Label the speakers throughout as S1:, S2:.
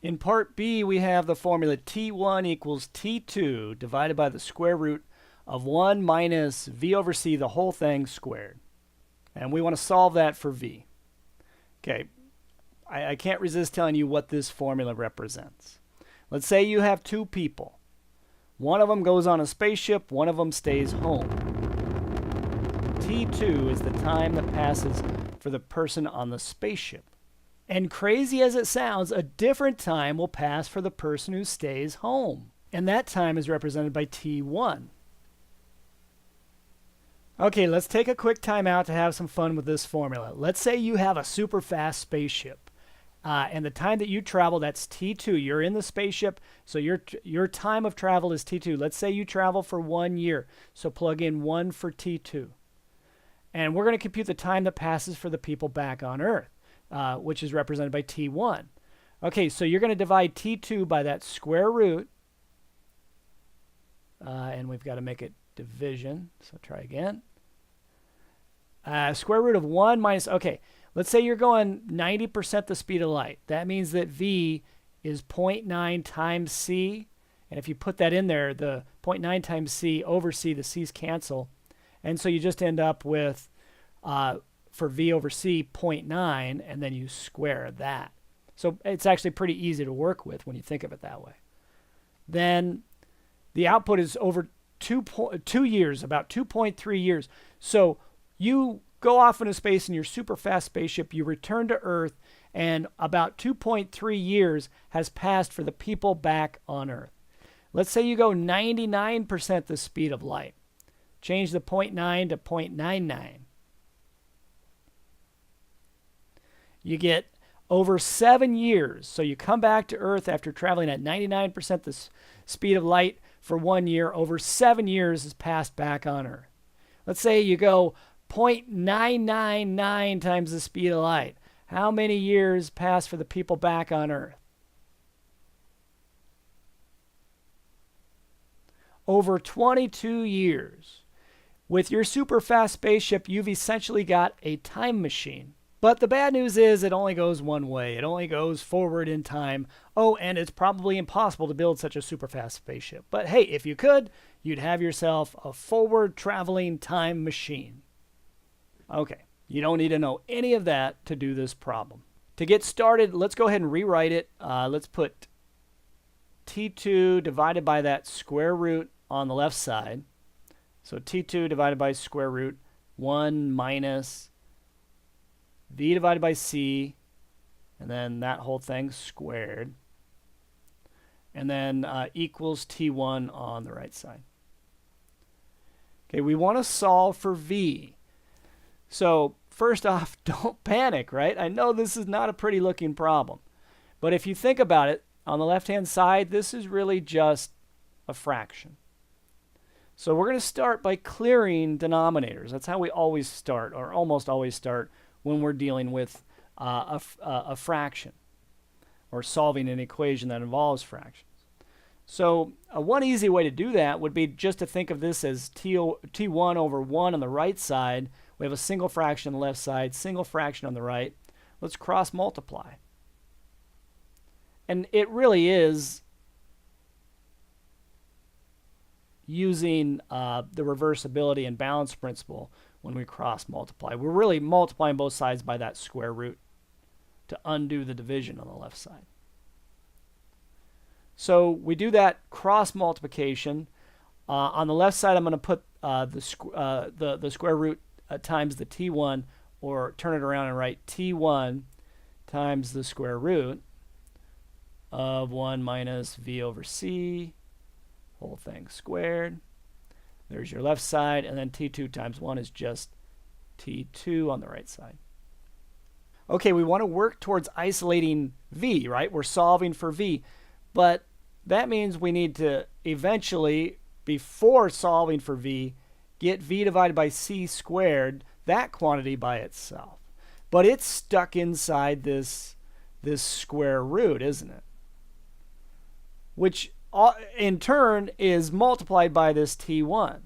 S1: In part B, we have the formula T1 equals T2 divided by the square root of 1 minus V over C, the whole thing squared. And we want to solve that for V. Okay, I can't resist telling you what this formula represents. Let's say you have two people. One of them goes on a spaceship, one of them stays home. T2 is the time that passes for the person on the spaceship. And crazy as it sounds, a different time will pass for the person who stays home. And that time is represented by T1. Okay, let's take a quick time out to have some fun with this formula. Let's say you have a super fast spaceship. And the time that you travel, that's T2. You're in the spaceship, so your time of travel is T2. Let's say you travel for 1 year, so plug in 1 for T2. And we're going to compute the time that passes for the people back on Earth, which is represented by T1. Okay, so you're going to divide T2 by that square root, and we've got to make it division, so try again. Square root of 1 minus, okay, let's say you're going 90% the speed of light. That means that V is 0.9 times C. And if you put that in there, the 0.9 times C over C, the C's cancel. And so you just end up with, for V over C, 0.9, and then you square that. So it's actually pretty easy to work with when you think of it that way. Then the output is over 2 years, about 2.3 years. So you go off into space in your super fast spaceship, you return to Earth, and about 2.3 years has passed for the people back on Earth. Let's say you go 99% the speed of light. Change the 0.9 to 0.99. You get over 7 years. So you come back to Earth after traveling at 99% the speed of light for 1 year. Over 7 years has passed back on Earth. Let's say you go 0.999 times the speed of light. How many years pass for the people back on Earth? Over 22 years. With your super fast spaceship, you've essentially got a time machine. But the bad news is it only goes one way. It only goes forward in time. Oh, and it's probably impossible to build such a super fast spaceship. But hey, if you could, you'd have yourself a forward traveling time machine. Okay, you don't need to know any of that to do this problem. To get started, let's go ahead and rewrite it. Let's put T2 divided by that square root on the left side. So T2 divided by square root 1 minus V divided by C, and then that whole thing squared. And then equals T1 on the right side. Okay, we want to solve for V. So first off, don't panic, right? I know this is not a pretty looking problem. But if you think about it, on the left-hand side, this is really just a fraction. So we're going to start by clearing denominators. That's how we always start, or almost always start, when we're dealing with a fraction or solving an equation that involves fractions. So one easy way to do that would be just to think of this as T1 over 1 on the right side. We have a single fraction on the left side, single fraction on the right. Let's cross multiply. And it really is using the reversibility and balance principle when we cross multiply. We're really multiplying both sides by that square root to undo the division on the left side. So we do that cross multiplication. On the left side, I'm going to put the square root times the T1, or turn it around and write T1 times the square root of 1 minus V over C, whole thing squared. There's your left side, and then T2 times 1 is just T2 on the right side. Okay, we want to work towards isolating V, right? We're solving for V, but that means we need to eventually, before solving for V, get V divided by C squared, that quantity by itself. But it's stuck inside this square root, isn't it? Which in turn is multiplied by this T1.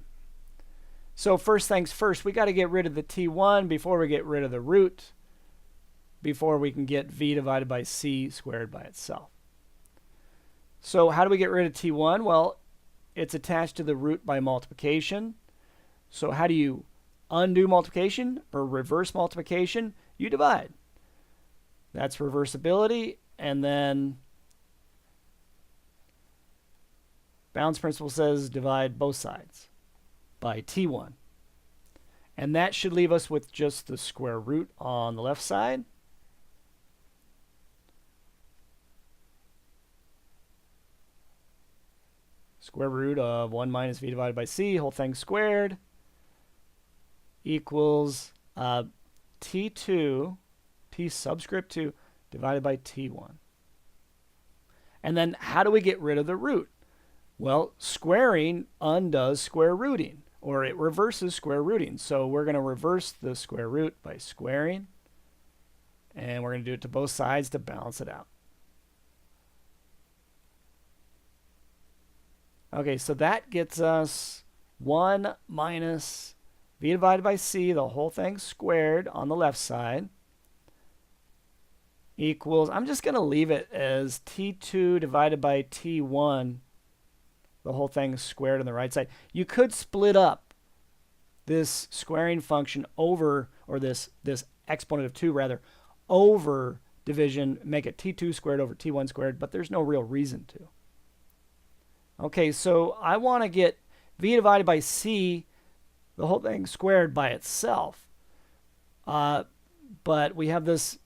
S1: So first things first, we got to get rid of the T1 before we get rid of the root, before we can get V divided by C squared by itself. So how do we get rid of t1? Well, it's attached to the root by multiplication. So how do you undo multiplication or reverse multiplication? You divide. That's reversibility. And then balance principle says divide both sides by t1. And that should leave us with just the square root on the left side. Square root of 1 minus v divided by c, whole thing squared, equals t2, t subscript 2, divided by t1. And then how do we get rid of the root? Well, squaring undoes square rooting, or it reverses square rooting. So we're going to reverse the square root by squaring, and we're going to do it to both sides to balance it out. Okay, so that gets us 1 minus v divided by c, the whole thing squared on the left side, equals, I'm just going to leave it as t2 divided by t1, the whole thing squared on the right side. You could split up this squaring function over, or this exponent of 2 rather, over division, make it t2 squared over t1 squared, but there's no real reason to. Okay, so I want to get v divided by c, the whole thing squared by itself. But we have this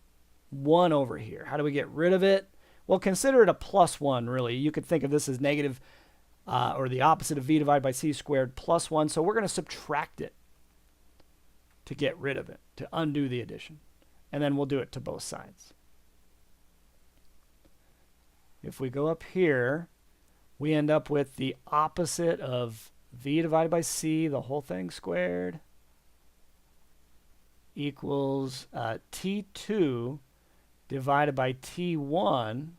S1: 1 over here. How do we get rid of it? Well, consider it a plus 1, really. You could think of this as negative, or the opposite of v divided by c squared plus 1. So we're going to subtract it to get rid of it, to undo the addition. And then we'll do it to both sides. If we go up here, we end up with the opposite of v divided by c, the whole thing squared, equals t2 divided by t1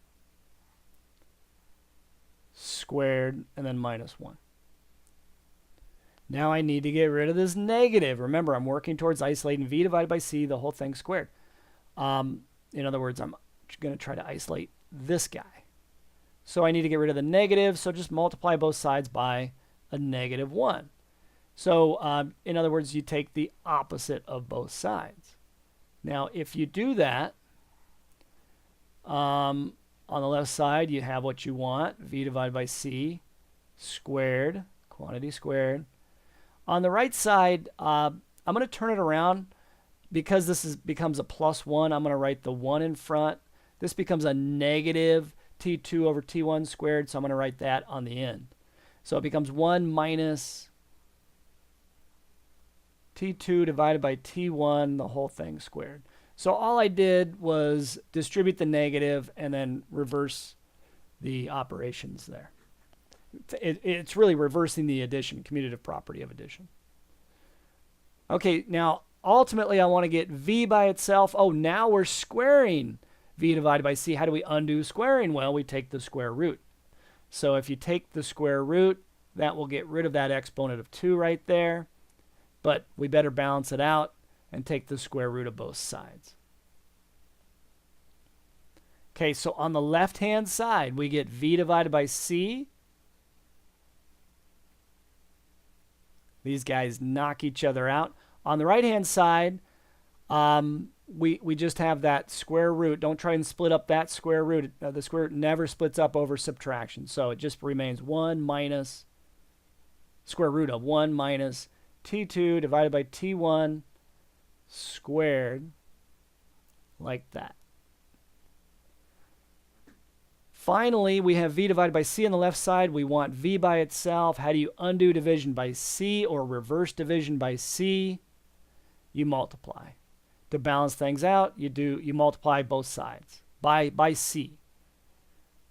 S1: squared, and then minus 1. Now I need to get rid of this negative. Remember, I'm working towards isolating v divided by c, the whole thing squared. In other words, I'm going to try to isolate this guy. So I need to get rid of the negative, so just multiply both sides by a negative 1. So in other words, you take the opposite of both sides. Now, if you do that, on the left side, you have what you want, v divided by c squared, quantity squared. On the right side, I'm going to turn it around. Because this becomes a plus 1, I'm going to write the 1 in front. This becomes a negative t2 over t1 squared, so I'm going to write that on the end. So it becomes 1 minus t2 divided by t1, the whole thing squared. So all I did was distribute the negative and then reverse the operations there. It's really reversing the addition, commutative property of addition. Okay, now ultimately I want to get v by itself. Oh, now we're squaring v divided by c. How do we undo squaring? Well, we take the square root. So if you take the square root, that will get rid of that exponent of 2 right there. But we better balance it out and take the square root of both sides. Okay, so on the left-hand side, we get v divided by c. These guys knock each other out. On the right-hand side, we just have that square root. Don't try and split up that square root. The square root never splits up over subtraction. So it just remains 1 minus square root of 1 minus t2 divided by t1 squared, like that. Finally, we have v divided by c on the left side. We want v by itself. How do you undo division by c or reverse division by c? You multiply. To balance things out, you multiply both sides by c.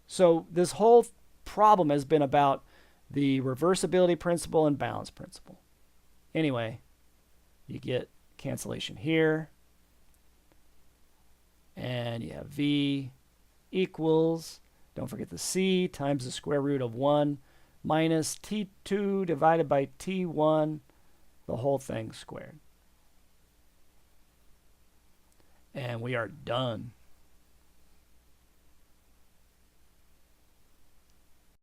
S1: So this whole problem has been about the reversibility principle and balance principle. Anyway, you get cancellation here, and you have v equals, don't forget the c, times the square root of 1 minus t2 divided by t1, the whole thing squared. And we are done.